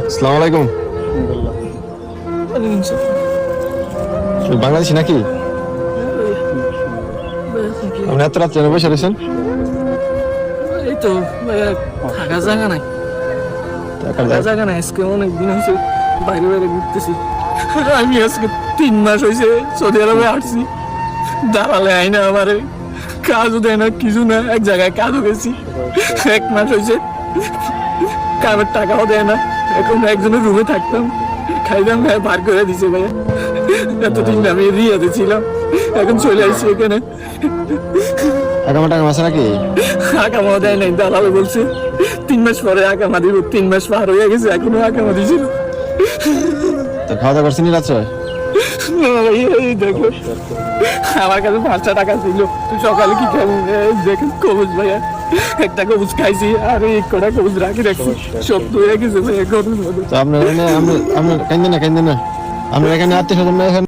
আসসালামু আলাইকুম। বাংলাদেশি নাকি? আপনি এত রাত চেনে বসে রয়েছেন? এই তো থাকা জায়গা নাই, থাকা জায়গা নাই। আজকে অনেকদিন হয়েছে বাইরে বাইরে ঘুরতেছি। আমি আজকে 3 মাস হয়েছে সৌদি আরবে আসছি। দাঁড়ালে আইনা আমারে কাজও দেয় না, কিছু না। এক জায়গায় কাজও গেছি, 1 মাস হয়েছে কামের টাকাও দেয় না। এখন একজনের রুমে থাকতাম, খাইতাম, খাই বার করে দিছে ভাইয়া। এতদিন আমি রিয়াতে ছিলাম, এখন চলে আসছি এখানে। আগামা টাকা মাসে নাকি? আকামা দেয় নাই, দালালে বলছে 3 মাস পরে আকামা দিব। 3 মাস পার হয়ে গেছে, এখনো আকামা দিছিল তো খাওয়া দাওয়া করছেন রাত্রে? না ভাই, এই দেখো আমার কাছে 5টা টাকা ছিল। তুই সকালে কি খাবো? দেখেন কবুজ ভাইয়া, একটা কবুজ খাইছি আর এই কটা কবুজ রাখছি। সব হয়ে গেছে ভাইয়া, গরুর মতো। তো আপনার কেন্দ্র না, আপনার এখানে আত্মীয় স্বজন